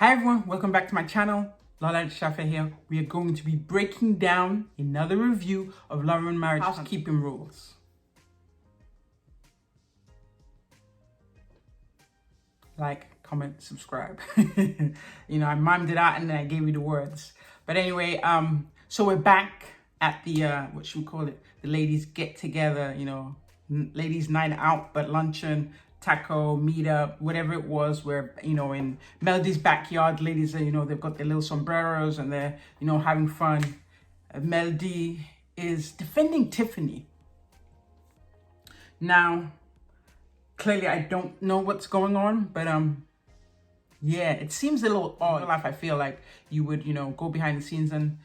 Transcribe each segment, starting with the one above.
Hi everyone, welcome back to my channel. LolaAjisafe here. We are going to be breaking down another review of Love and Marriage housekeeping rules. Like, comment, subscribe. I mimed it out and then I gave you the words. But anyway, so we're back at the what should we call it? The ladies get together, ladies night out, but luncheon, taco, meetup, whatever it was, where, in Melody's backyard, ladies are, they've got their little sombreros and they're, having fun. Melody is defending Tiffany. Now, clearly I don't know what's going on, but yeah, it seems a little odd. In real life, I feel like you would, go behind the scenes and,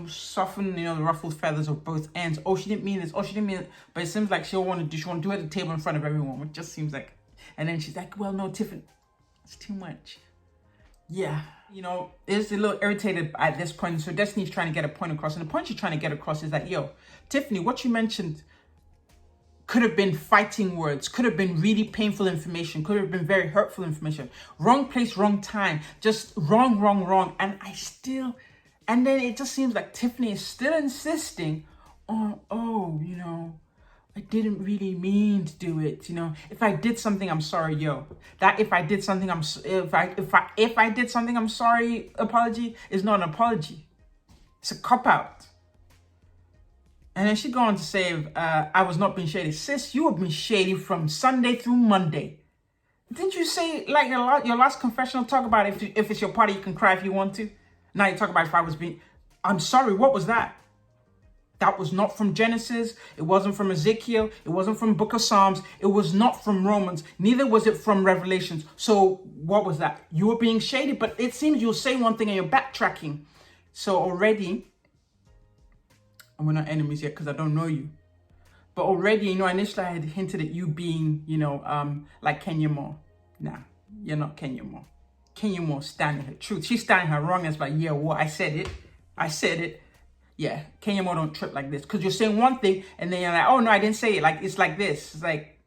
soften, the ruffled feathers of both ends. Oh, she didn't mean this. Oh, she didn't mean it. But it seems like she want to do it at the table in front of everyone, which just seems like. And then she's like, well, no, Tiffany, it's too much. Yeah, it's a little irritated at this point. So Destiny's trying to get a point across. And the point she's trying to get across is that, Tiffany, what you mentioned could have been fighting words, could have been really painful information, could have been very hurtful information. Wrong place, wrong time, just wrong. And then it just seems like Tiffany is still insisting on, I didn't really mean to do it. If I did something, I'm sorry, if I did something, if I did something, I'm sorry, apology is not an apology. It's a cop-out. And then she go on to say, I was not being shady. Sis, you have been shady from Sunday through Monday. Didn't you say, like, your last confessional, talk about if it's your party, you can cry if you want to? Now you talk about if I was being... I'm sorry, what was that? That was not from Genesis. It wasn't from Ezekiel. It wasn't from Book of Psalms. It was not from Romans. Neither was it from Revelations. So what was that? You were being shady, but it seems you'll say one thing and you're backtracking. So already... and we're not enemies yet because I don't know you. But already, initially I had hinted at you being, like Kenya Moore. Nah, you're not Kenya Moore. Kenya Moore standing her truth. She's standing her wrongness by, I said it. Yeah, Kenya Moore don't trip like this. Because you're saying one thing and then you're like, oh no, I didn't say it. Like, it's like this. It's like,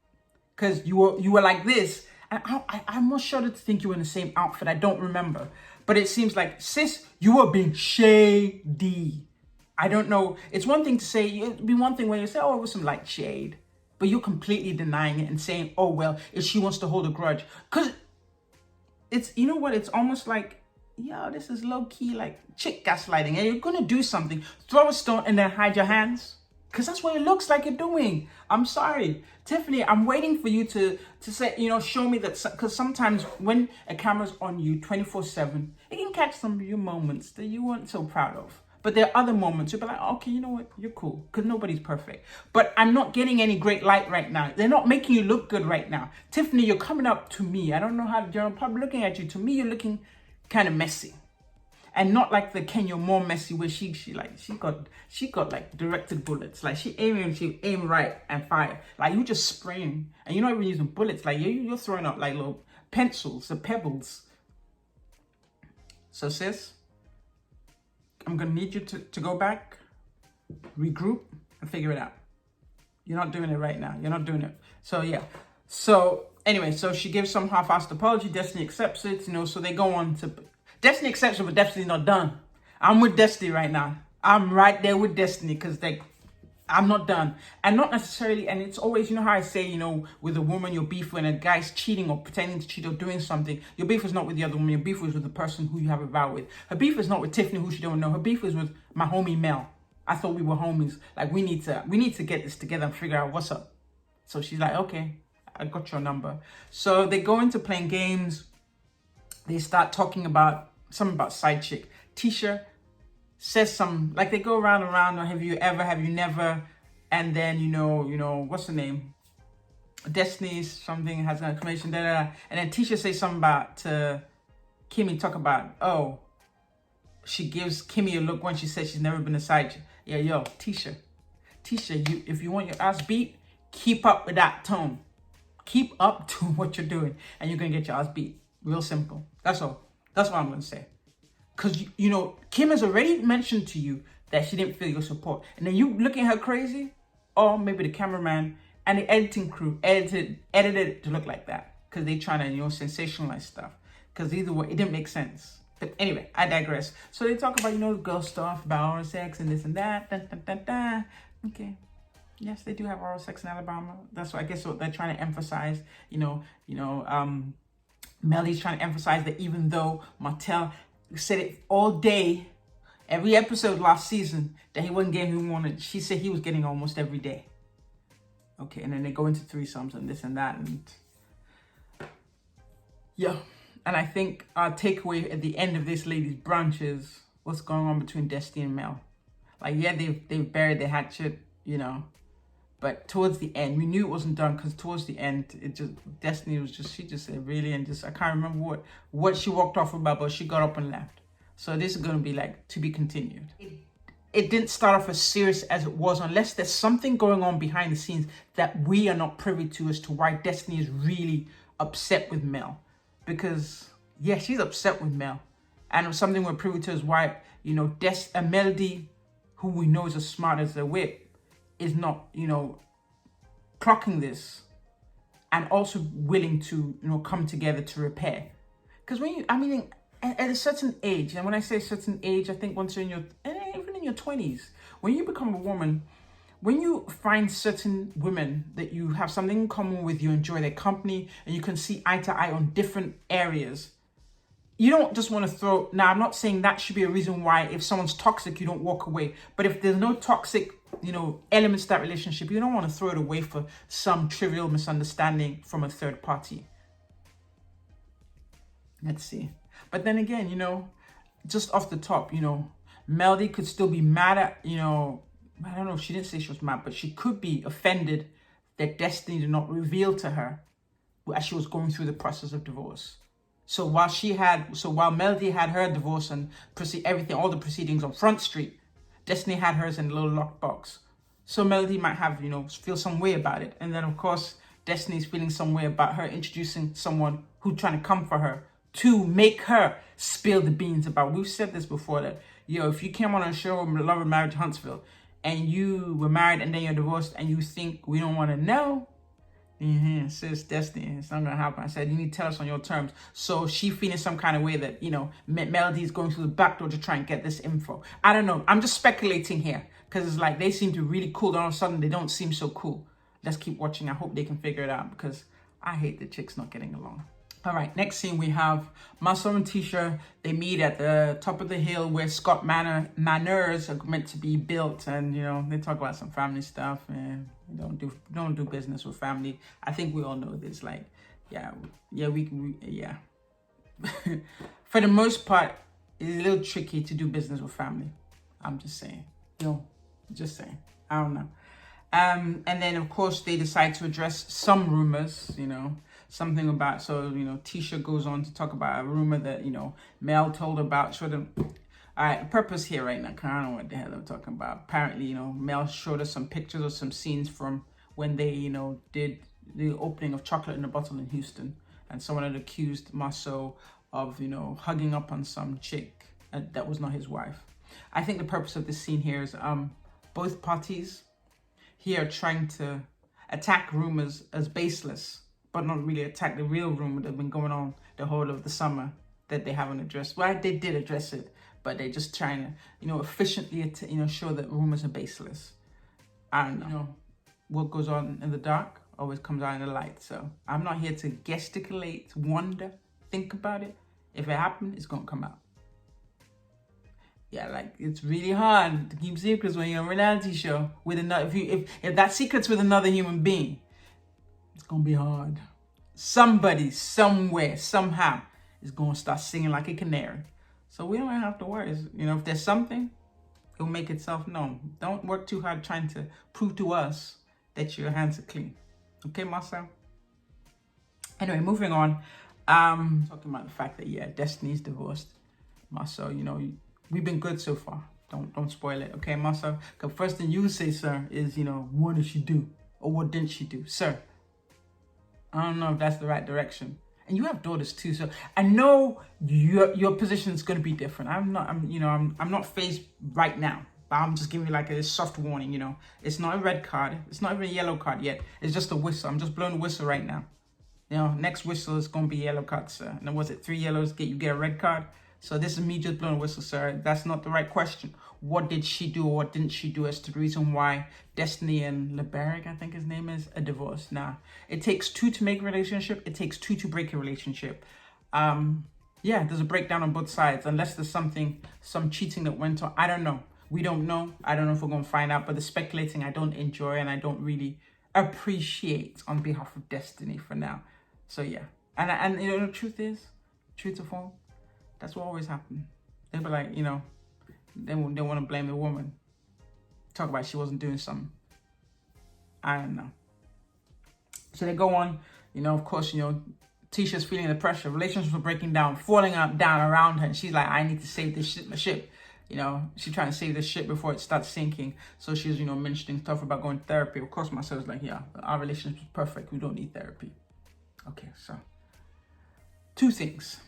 because you were like this. And I'm not sure to think you were in the same outfit. I don't remember. But it seems like, sis, you were being shady. I don't know. It's one thing to say, it'd be one thing when you say, oh, it was some light shade. But you're completely denying it and saying, oh, well, if she wants to hold a grudge. Because it's, it's almost like, this is low-key, like, chick gaslighting. And you're going to do something, throw a stone and then hide your hands. Because that's what it looks like you're doing. I'm sorry. Tiffany, I'm waiting for you to say, show me that. Because sometimes when a camera's on you 24/7, it can catch some of your moments that you weren't so proud of. But there are other moments you'll be like, okay, you know what? You're cool. Because nobody's perfect. But I'm not getting any great light right now. They're not making you look good right now. Tiffany, you're coming up to me. I don't know how I'm probably looking at you. To me, you're looking kind of messy. And not like the Kenya Moore messy where she got like directed bullets. Like she aim right and fire. Like you just spraying. And you're not even using bullets. Like you're throwing out like little pencils, the pebbles. So sis, I'm going to need you to go back, regroup, and figure it out. You're not doing it right now. You're not doing it. So, yeah. So, anyway, so she gives some half-assed apology. Destiny accepts it, so they go on to... Destiny accepts it, but Destiny's not done. I'm with Destiny right now. I'm right there with Destiny because I'm not done. And not necessarily, and it's always, how I say, with a woman, your beef when a guy's cheating or pretending to cheat or doing something, your beef is not with the other woman, your beef is with the person who you have a vow with. Her beef is not with Tiffany, who she don't know. Her beef is with my homie Mel. I thought we were homies. Like, we need to get this together and figure out what's up. So she's like, okay, I got your number. So they go into playing games. They start talking about something about side chick. Tisha says some, like they go around, or have you ever, have you never, and then, what's the name? Destiny's something has an exclamation, and then Tisha says something about, Kimmy talk about, she gives Kimmy a look when she says she's never been a side chick. Yeah, Tisha, if you want your ass beat, keep up with that tone. Keep up to what you're doing, and you're going to get your ass beat. Real simple. That's all. That's what I'm going to say. Because, Kim has already mentioned to you that she didn't feel your support. And then you looking at her crazy, or maybe the cameraman and the editing crew edited it to look like that. Because they're trying to, sensationalize stuff. because either way, it didn't make sense. But anyway, I digress. So they talk about, you know, girl stuff, about oral sex and this and that. Dun, dun, dun, dun. Okay. Yes, they do have oral sex in Alabama. That's what I guess what they're trying to emphasize. Melly's trying to emphasize that even though Martell said it all day, every episode last season, that he wasn't getting who he wanted, she said he was getting almost every day. Okay, and then they go into threesomes and this and that, and yeah. And I think our takeaway at the end of this lady's branch is what's going on between Destiny and Mel. Like, yeah, they've buried the hatchet, you know, but towards the end, we knew it wasn't done, because towards the end, Destiny was she just said really, and I can't remember what she walked off about, but she got up and left. So this is going to be like to be continued. It didn't start off as serious as it was, unless there's something going on behind the scenes that we are not privy to as to why Destiny is really upset with Mel. Because, yeah, she's upset with Mel. And something we're privy to is why, you know, Melody, who we know is as smart as a whip, is not, you know, clocking this. And also willing to, you know, come together to repair. Because at a certain age, and when I say certain age, I think once you're even in your 20s, when you become a woman, when you find certain women that you have something in common with, you enjoy their company, and you can see eye to eye on different areas, you don't just want to throw... Now, I'm not saying that should be a reason why if someone's toxic, you don't walk away. But if there's no toxic, you know, elements to that relationship, you don't want to throw it away for some trivial misunderstanding from a third party. Let's see. But then again, you know, just off the top, you know, Melody could still be mad at, you know... I don't know if she didn't say she was mad, but she could be offended that Destiny did not reveal to her as she was going through the process of divorce. So while Melody had her divorce and all the proceedings on Front Street, Destiny had hers in a little locked box. So Melody might have, you know, feel some way about it. And then of course, Destiny's feeling some way about her introducing someone who's trying to come for her to make her spill the beans about. We've said this before that, yo, if you came on a show with Love and Marriage Huntsville, and you were married and then you're divorced and you think we don't want to know, sis, Destiny, it's not going to happen. I said, you need to tell us on your terms. So she feeling some kind of way that, you know, Melody is going through the back door to try and get this info. I don't know. I'm just speculating here because it's like they seem to really cool. Then all of a sudden, they don't seem so cool. Let's keep watching. I hope they can figure it out because I hate the chicks not getting along. All right, next scene we have Marcel and Tisha. They meet at the top of the hill where Scott Manors are meant to be built, and you know they talk about some family stuff. And don't do business with family. I think we all know this. Like, yeah. For the most part, it's a little tricky to do business with family. I'm just saying. Just saying. I don't know. And then of course they decide to address some rumors. You know. Something about, so, you know, Tisha goes on to talk about a rumor that, you know, Mel told about, showed them. All right, the purpose here right now, I don't know what the hell I'm talking about. Apparently, you know, Mel showed us some pictures or some scenes from when they, you know, did the opening of Chocolate in a Bottle in Houston. And someone had accused Marceau of, you know, hugging up on some chick that was not his wife. I think the purpose of this scene here is both parties here are trying to attack rumors as baseless, but not really attack the real rumor that's been going on the whole of the summer that they haven't addressed. Well, they did address it, but they're just trying to, you know, efficiently, you know, show that rumors are baseless. And, you know, what goes on in the dark always comes out in the light. So I'm not here to gesticulate, wonder, think about it. If it happened, it's going to come out. Yeah, like, it's really hard to keep secrets when you're on a reality show with another, if that secret's with another human being. It's going to be hard. Somebody, somewhere, somehow is going to start singing like a canary. So we don't have to worry. You know, if there's something, it'll make itself known. Don't work too hard trying to prove to us that your hands are clean. Okay, Marcel? Anyway, moving on. Talking about the fact that, yeah, Destiny's divorced. Marcel, you know, we've been good so far. Don't spoil it. Okay, Marcel? Because first thing you say, sir, is, you know, what did she do? Or what didn't she do? Sir, I don't know if that's the right direction. And you have daughters too, so I know your position is going to be different. I'm not phased right now, but I'm just giving you like a soft warning. You know, it's not a red card, it's not even a yellow card yet. It's just a whistle. I'm just blowing a whistle right now. You know, next whistle is going to be yellow card, sir. And was it 3 yellows, you get a red card? So this is me just blowing a whistle, sir. That's not the right question. What did she do or what didn't she do as to the reason why Destiny and LeBeric, I think his name is, are divorced? Now, it takes 2 to make a relationship. It takes 2 to break a relationship. Yeah, there's a breakdown on both sides. Unless there's some cheating that went on. I don't know. We don't know. I don't know if we're going to find out. But the speculating I don't enjoy and I don't really appreciate on behalf of Destiny for now. So yeah. And you know, the truth is, truth to form, that's what always happens. They'll be like, you know, they want to blame the woman. Talk about she wasn't doing something. I don't know. So they go on, you know, of course, you know, Tisha's feeling the pressure. Relationships were breaking down, falling down around her. And she's like, I need to save this ship. You know, she's trying to save this ship before it starts sinking. So she's, you know, mentioning stuff about going to therapy. Of course, myself like, yeah, our relationship is perfect. We don't need therapy. Okay, so 2 things.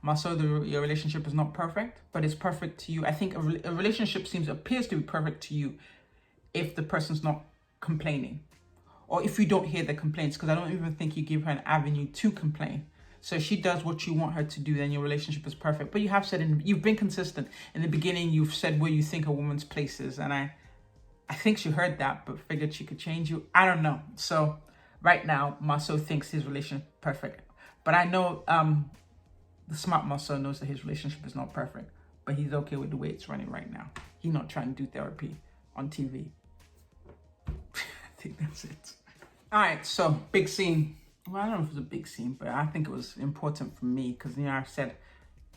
Marcel, your relationship is not perfect, but it's perfect to you. I think a relationship appears to be perfect to you if the person's not complaining, or if you don't hear the complaints, because I don't even think you give her an avenue to complain. So if she does what you want her to do, then your relationship is perfect. But you have said, you've been consistent. In the beginning, you've said where you think a woman's place is, and I think she heard that, but figured she could change you. I don't know. So right now, Marcel thinks his relationship is perfect, but I know the smart Marcel knows that his relationship is not perfect, but he's okay with the way it's running right now. He's not trying to do therapy on TV. I think that's it. All right, so big scene. Well, I don't know if it was a big scene, but I think it was important for me because, you know, I've said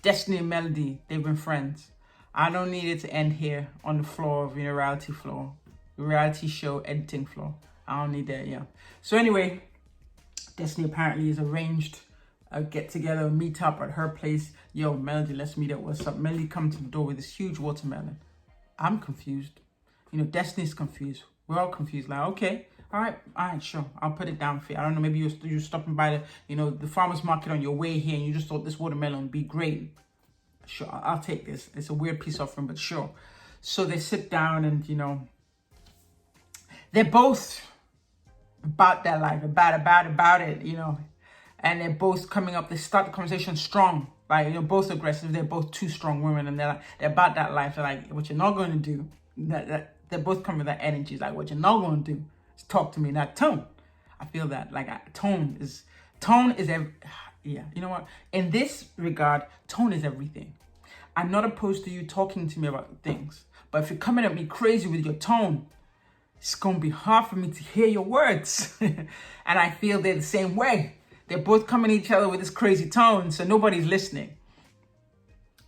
Destiny and Melody, they've been friends. I don't need it to end here on the floor of, you know, reality show editing floor. I don't need that, yeah. So anyway, Destiny apparently is arranged a get together, meet up at her place. Yo, Melody, let's meet up. What's up? Melody comes to the door with this huge watermelon. I'm confused. You know, Destiny's confused. We're all confused. Like, okay, all right, sure. I'll put it down for you. I don't know. Maybe you're stopping by the, you know, the farmer's market on your way here, and you just thought this watermelon would be great. Sure, I'll take this. It's a weird peace offering, but sure. So they sit down, and you know, they're both about their life, about it, you know. And they're both coming up. They start the conversation strong. Like, you know, both aggressive. They're both 2 strong women, and they're about that life. They're like, what you're not going to do. They're both coming with that energy. It's like, what you're not going to do is talk to me in that tone. I feel that. Like, tone is yeah. You know what? In this regard, tone is everything. I'm not opposed to you talking to me about things, but if you're coming at me crazy with your tone, it's gonna be hard for me to hear your words. And I feel they're the same way. They're both coming at each other with this crazy tone, so nobody's listening.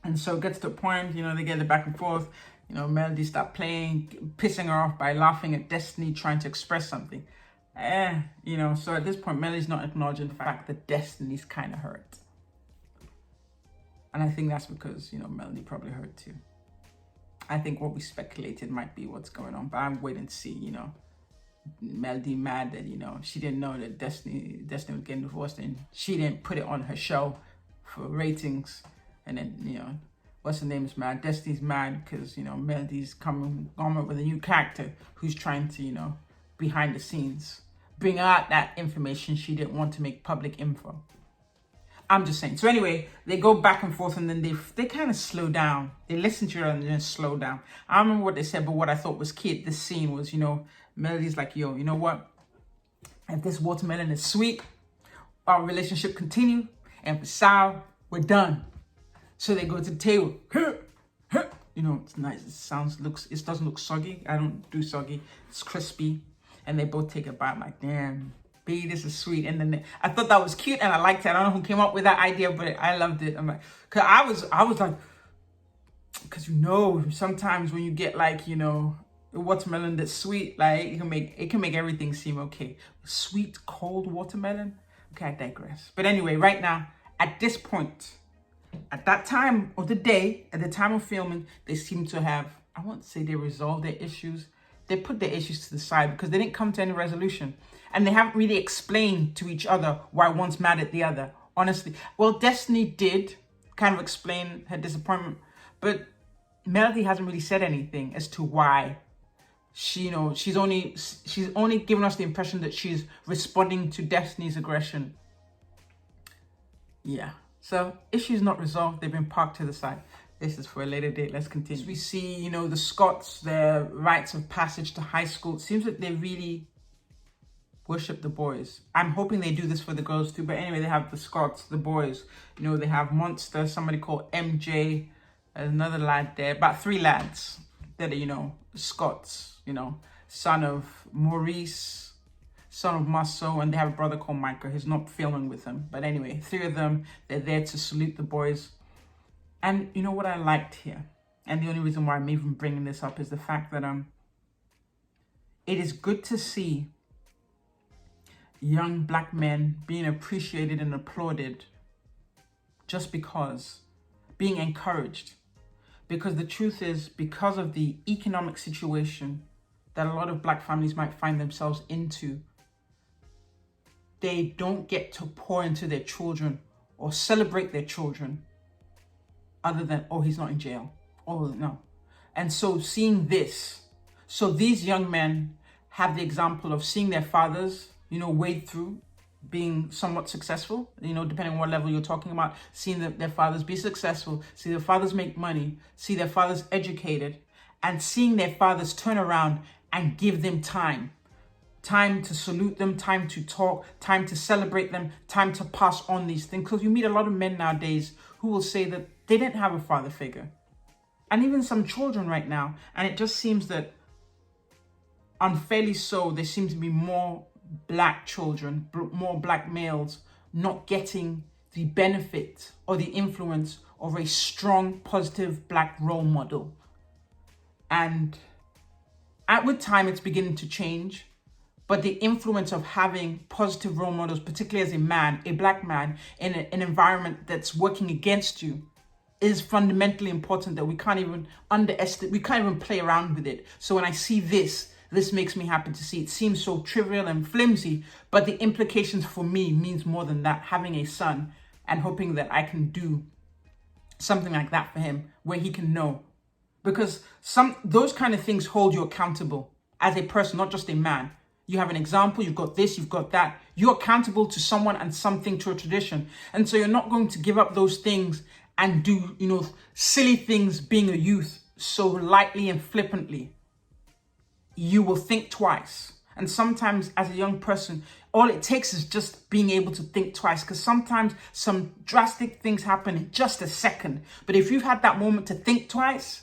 And so it gets to a point, you know, they get it back and forth. You know, Melody stopped playing, pissing her off by laughing at Destiny trying to express something. You know, so at this point, Melody's not acknowledging the fact that Destiny's kind of hurt. And I think that's because, you know, Melody probably hurt too. I think what we speculated might be what's going on, but I'm waiting to see, you know. Melody mad that, you know, she didn't know that Destiny was getting divorced, and she didn't put it on her show for ratings. And then, you know, what's her name is mad. Destiny's mad because, you know, Melody's coming up with a new character who's trying to, you know, behind the scenes bring out that information she didn't want to make public info. I'm just saying. So anyway, they go back and forth, and then they kind of slow down. They listen to her and then slow down. I don't remember what they said, but what I thought was key at this scene was, you know, Melody's like, yo, you know what? If this watermelon is sweet, our relationship continue. And for sour, we're done. So they go to the table. You know, it's nice. It doesn't look soggy. I don't do soggy. It's crispy. And they both take a bite. I'm like, damn, B, this is sweet. And then I thought that was cute, and I liked it. I don't know who came up with that idea, but I loved it. I'm like, cause I was like, cause you know, sometimes when you get like, you know, a watermelon that's sweet, like it can make everything seem okay. Sweet, cold watermelon. Okay, I digress. But anyway, right now, at this point, at that time of the day, at the time of filming, they seem to have, I won't say they resolved their issues. They put their issues to the side because they didn't come to any resolution. And they haven't really explained to each other why one's mad at the other, honestly. Well, Destiny did kind of explain her disappointment, but Melody hasn't really said anything as to why she, you know, she's only giving us the impression that she's responding to Destiny's aggression. Yeah. So issues not resolved. They've been parked to the side. This is for a later date. Let's continue. We see, you know, the Scotts, their rites of passage to high school. It seems like they really worship the boys. I'm hoping they do this for the girls too. But anyway, they have the Scotts, the boys. You know, they have Monster, somebody called MJ, another lad there. About 3 lads that are, you know, Scots, you know, son of Maurice, son of Marceau, and they have a brother called Michael. He's not filming with them. But anyway, 3 of them, they're there to salute the boys. And you know what I liked here? And the only reason why I'm even bringing this up is the fact that it is good to see young black men being appreciated and applauded just because, being encouraged. Because the truth is, because of the economic situation that a lot of black families might find themselves into, they don't get to pour into their children or celebrate their children other than, oh, he's not in jail. Oh, no. And so seeing this, so these young men have the example of seeing their fathers, you know, wade through being somewhat successful, you know, depending on what level you're talking about, seeing their fathers be successful, see their fathers make money, see their fathers educated, and seeing their fathers turn around and give them time to salute them, time to talk, time to celebrate them, time to pass on these things. Because you meet a lot of men nowadays who will say that they didn't have a father figure. And even some children right now. And it just seems that, unfairly so, there seem to be more black children, more black males not getting the benefit or the influence of a strong, positive black role model. And with time, it's beginning to change. But the influence of having positive role models, particularly as a man, a black man, in an environment that's working against you, is fundamentally important that we can't even underestimate, we can't even play around with it. So when I see this makes me happy to see. It seems so trivial and flimsy, but the implications for me means more than that. Having a son and hoping that I can do something like that for him, where he can know. Because those kind of things hold you accountable as a person, not just a man. You have an example, you've got this, you've got that. You're accountable to someone and something, to a tradition. And so you're not going to give up those things and do, you know, silly things being a youth so lightly and flippantly. You will think twice. And sometimes as a young person, all it takes is just being able to think twice, because sometimes some drastic things happen in just a second. But if you've had that moment to think twice,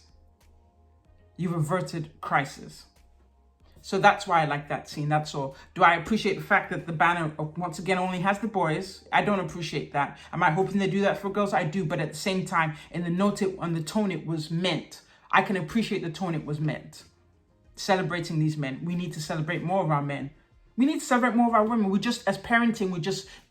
you've averted crisis. So that's why I like that scene, that's all. Do I appreciate the fact that the banner, once again, only has the boys? I don't appreciate that. Am I hoping they do that for girls? I do, but at the same time, in the note, on the tone it was meant, I can appreciate the tone it was meant. Celebrating these men. We need to celebrate more of our men. We need to celebrate more of our women. We just, as parenting,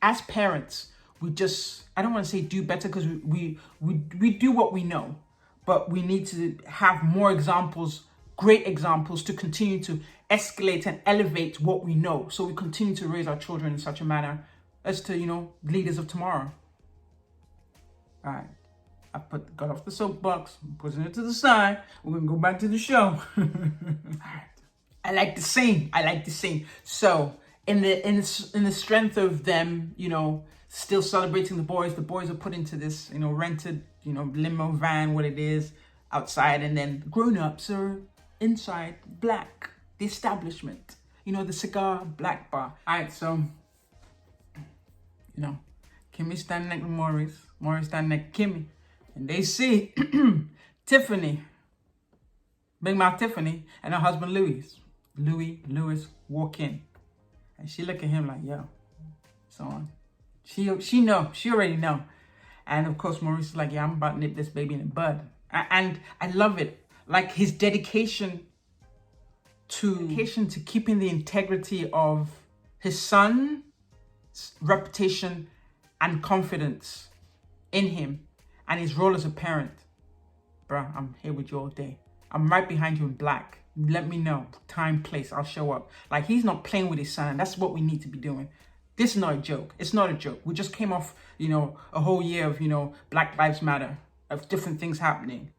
as parents, I don't want to say do better, because we do what we know, but we need to have more examples, great examples, to continue to escalate and elevate what we know. So we continue to raise our children in such a manner as to, you know, leaders of tomorrow. All right. I got off the soapbox, putting it to the side. We're going to go back to the show. All right. I like the scene. So in the strength of them, you know, still celebrating the boys are put into this, you know, rented, you know, limo van, what it is, outside. And then grown-ups are inside, black, the establishment, you know, the cigar black bar. All right, so, you know, Kimmy standing next to Maurice standing next to Kimmy, and they see Tiffany, Big Mouth Tiffany, and her husband Louis walk in, and she look at him like, yo, so on. She already know. And of course, Maurice is like, yeah, I'm about to nip this baby in the bud. And I love it. Like his dedication to keeping the integrity of his son's reputation and confidence in him and his role as a parent. Bruh, I'm here with you all day. I'm right behind you in black. Let me know. Time, place, I'll show up. Like, he's not playing with his son, and that's what we need to be doing. This is not a joke. It's not a joke. We just came off, you know, a whole year of, you know, Black Lives Matter, of different things happening.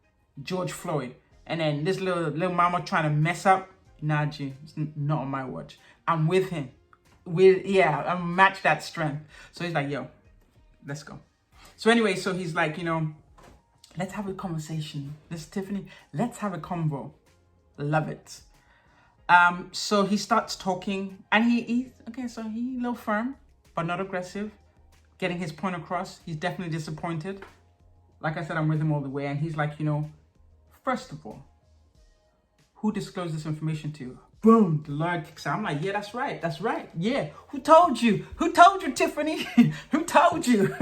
George Floyd. And then this little mama trying to mess up Nah, G, it's not on my watch. I'm with him. I'm match that strength. So he's like, yo, let's go. So anyway, so he's like, let's have a conversation. This Tiffany, let's have a convo. Love it. So he starts talking, and he's a little firm, but not aggressive, getting his point across. He's definitely disappointed. Like I said, I'm with him all the way, and he's like, first of all, who disclosed this information to you? Boom, the lawyer kicks out. I'm like, yeah, that's right. Yeah, who told you? Who told you, Tiffany? Who told you?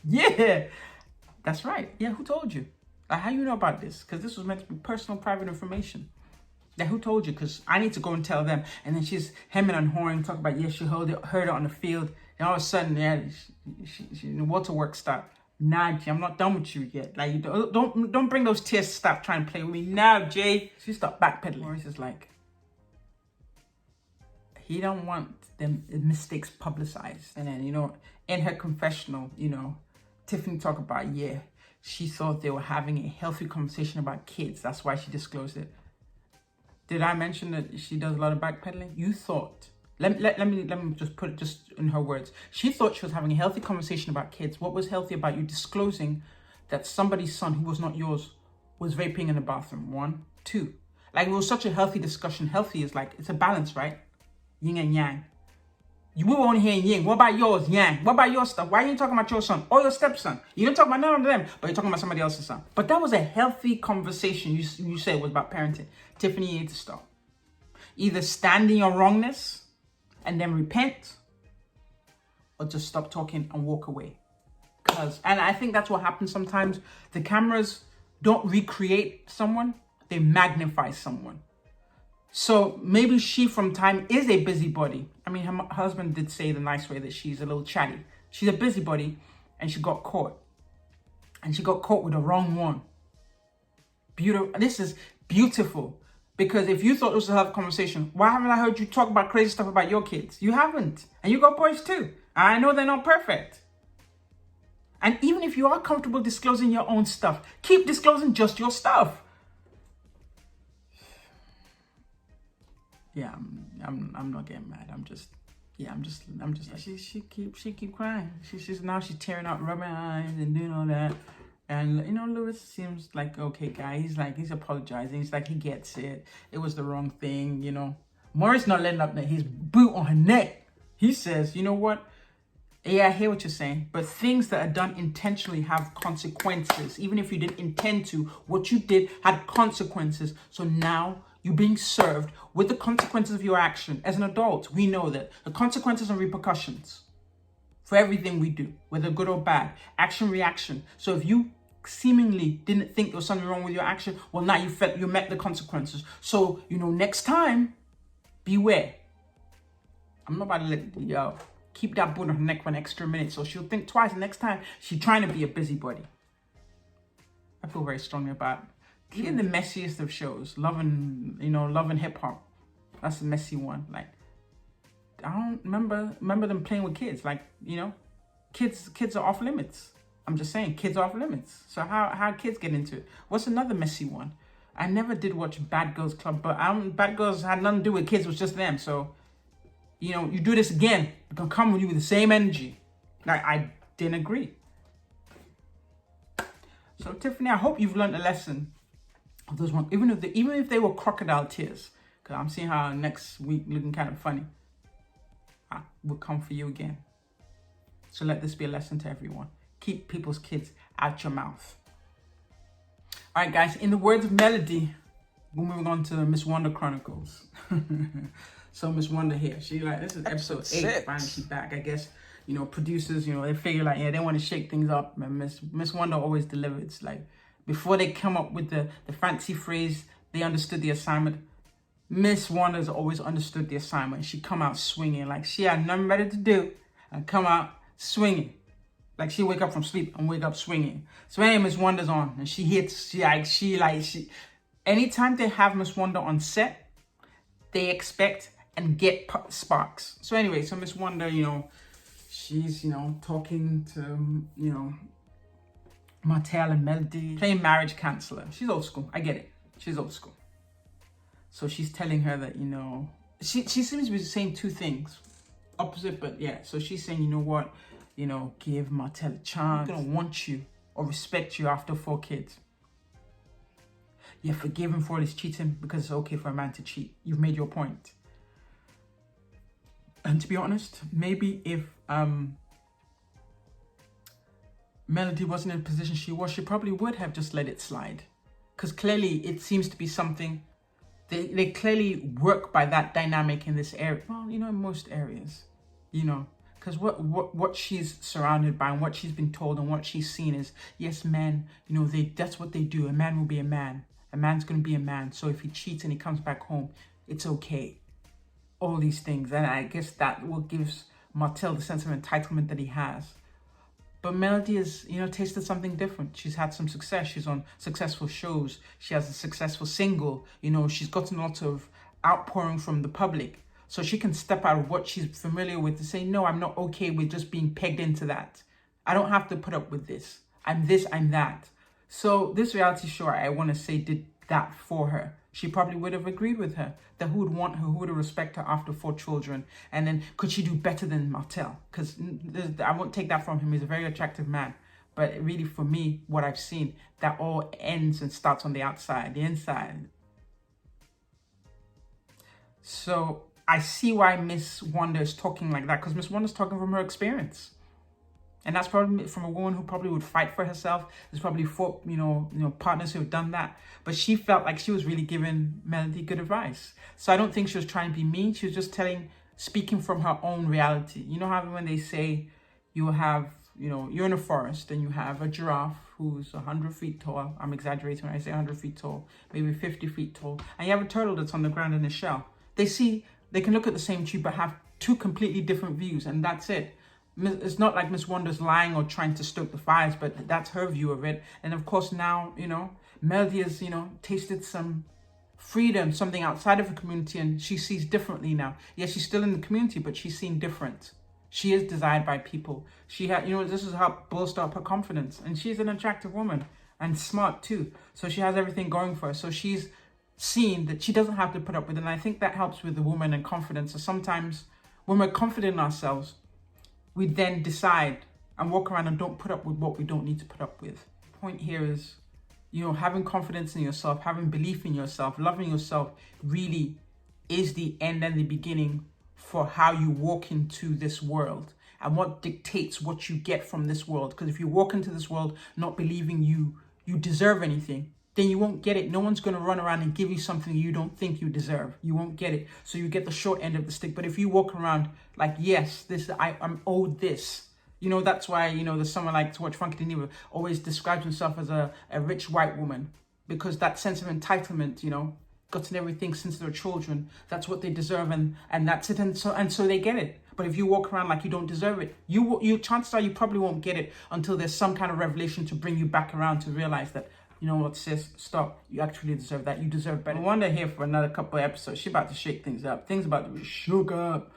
Yeah, that's right. Yeah, who told you? How you know about this? Because this was meant to be personal, private information. Yeah, who told you? Because I need to go and tell them. And then she's hemming and hawing, talk about, yeah, she heard it on the field. And all of a sudden, yeah, she waterworks start. Nah, Jay, I'm not done with you yet. Like, you don't bring those tears to stop trying to play with me now, Jay. She stopped backpedaling. Maurice is like, he don't want them mistakes publicized. And then, in her confessional, Tiffany talk about, yeah, she thought they were having a healthy conversation about kids. That's why she disclosed it. Did I mention that she does a lot of backpedaling? You thought. Let me just put it just in her words. She thought she was having a healthy conversation about kids. What was healthy about you disclosing that somebody's son who was not yours was vaping in the bathroom? 1, 2. Like, it was such a healthy discussion. Healthy is like, it's a balance, right? Yin and yang. You were only hearing yin. What about yours? Yang. What about your stuff? Why are you talking about your son or your stepson? You don't talk about none of them, but you're talking about somebody else's son. But that was a healthy conversation. You said it was about parenting. Tiffany, you need to stop. Either stand in your wrongness and then repent, or just stop talking and walk away. And I think that's what happens sometimes. The cameras don't recreate someone, they magnify someone. So maybe she from time is a busybody. I mean, her husband did say the nice way that she's a little chatty. She's a busybody, and she got caught. And she got caught with the wrong one. Beautiful. This is beautiful. Because if you thought this was a healthy conversation, why haven't I heard you talk about crazy stuff about your kids? You haven't. And you got boys too. I know they're not perfect. And even if you are comfortable disclosing your own stuff, keep disclosing just your stuff. Yeah, I'm not getting mad. I'm just like, she keep crying. She's tearing out, rubbing her eyes and doing all that. And, Lewis seems like, okay, guy. He's apologizing. He's like, he gets it. It was the wrong thing, Maurice not letting up his boot on her neck. He says, you know what? Yeah, I hear what you're saying. But things that are done intentionally have consequences. Even if you didn't intend to, what you did had consequences. So now you're being served with the consequences of your action. As an adult, we know that the consequences and repercussions for everything we do, whether good or bad, action, reaction. So if you seemingly didn't think there was something wrong with your action, well, now you met the consequences. So, next time, beware. I'm not about to let keep that boot on her neck for an extra minute, so she'll think twice next time she's trying to be a busybody. I feel very strongly about it. Even the messiest of shows, Love and Hip Hop. That's a messy one. Like, I don't remember them playing with kids. Like, kids are off limits. I'm just saying, kids are off limits. So how kids get into it? What's another messy one? I never did watch Bad Girls Club, but Bad Girls had nothing to do with kids. It was just them. So, you do this again, it can come with you with the same energy. Like, I didn't agree. So, Tiffany, I hope you've learned a lesson of those ones. Even if they were crocodile tears, because I'm seeing how next week looking kind of funny. I will come for you again. So let this be a lesson to everyone. Keep people's kids out your mouth. All right, guys, in the words of Melody, we're moving on to Miss Wonder Chronicles. So Miss Wonder here, this is episode 8, finally she's back. I guess, producers, they figure they want to shake things up. And Miss Wonder always delivers. Like, before they come up with the fancy phrase, they understood the assignment. Miss Wonder's always understood the assignment. She come out swinging, like she had nothing better to do and come out swinging. Like she wake up from sleep and wake up swinging. So anyway, Miss Wonder's on and she hits, anytime they have Miss Wonder on set, they expect and get sparks. So anyway, so Miss Wonder, she's, talking to, Martell and Melody, playing marriage counselor. She's old school. I get it. She's old school. So she's telling her that, you know, she seems to be saying two things, opposite, but yeah. So she's saying, you know what, you know, give Martel a chance. I'm gonna want you or respect you after 4 kids. You're forgiven for all his cheating because it's okay for a man to cheat. You've made your point. And to be honest, maybe if Melody wasn't in the position she was, she probably would have just let it slide. Because clearly it seems to be something, they clearly work by that dynamic in this area. Well, you know, in most areas, you know, because what she's surrounded by and what she's been told and what she's seen is, yes, men, you know, that's what they do. A man will be a man. A man's going to be a man. So if he cheats and he comes back home, it's okay. All these things. And I guess that will give Martel the sense of entitlement that he has. But Melody has, you know, tasted something different. She's had some success. She's on successful shows. She has a successful single. You know, she's gotten a lot of outpouring from the public. So she can step out of what she's familiar with to say, no, I'm not okay with just being pegged into that. I don't have to put up with this. I'm this, I'm that. So this reality show, I want to say, did that for her. She probably would have agreed with her, that who would want her, who would respect her after 4 children. And then could she do better than Martel? Because I won't take that from him. He's a very attractive man. But really, for me, what I've seen, that all ends and starts on the outside, the inside. So I see why Miss Wonder is talking like that, because Miss Wonder's talking from her experience. And that's probably from a woman who probably would fight for herself. There's probably 4, you know, partners who have done that. But she felt like she was really giving Melody good advice. So I don't think she was trying to be mean. She was just speaking from her own reality. You know how when they say you have, you know, you're in a forest and you have a giraffe who's 100 feet tall. I'm exaggerating when I say 100 feet tall, maybe 50 feet tall. And you have a turtle that's on the ground in a shell. They can look at the same tree but have 2 completely different views, and that's it. It's not like Miss Wonder's lying or trying to stoke the fires, but that's her view of it. And of course now, you know, Melody has, you know, tasted some freedom, something outside of her community, and she sees differently now. Yes, she's still in the community, but she's seen different. She is desired by people. She had, you know, this is how bolster up her confidence. And she's an attractive woman and smart too. So she has everything going for her. So she's seen that she doesn't have to put up with it. And I think that helps with the woman and confidence. So sometimes when we're confident in ourselves, we then decide and walk around and don't put up with what we don't need to put up with. The point here is, you know, having confidence in yourself, having belief in yourself, loving yourself really is the end and the beginning for how you walk into this world and what dictates what you get from this world. Because if you walk into this world not believing you deserve anything, then you won't get it. No one's going to run around and give you something you don't think you deserve. You won't get it. So you get the short end of the stick. But if you walk around like, yes, I'm owed this. You know, that's why, you know, there's someone like to watch Funky Dineva always describes himself as a rich white woman, because that sense of entitlement, you know, gotten everything since they're children. That's what they deserve, and that's it. And so they get it. But if you walk around like you don't deserve it, you chances are you probably won't get it until there's some kind of revelation to bring you back around to realize that, you know what, sis, stop. You actually deserve that. You deserve better. Wanda here for another couple of episodes. She's about to shake things up. Things about to be shook up.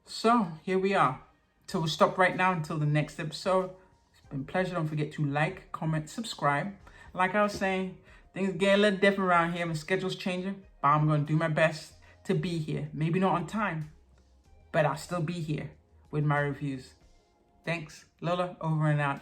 So here we are. So we'll stop right now until the next episode. It's been a pleasure. Don't forget to like, comment, subscribe. Like I was saying, things get a little different around here. My schedule's changing, but I'm going to do my best to be here. Maybe not on time, but I'll still be here with my reviews. Thanks. Lola, over and out.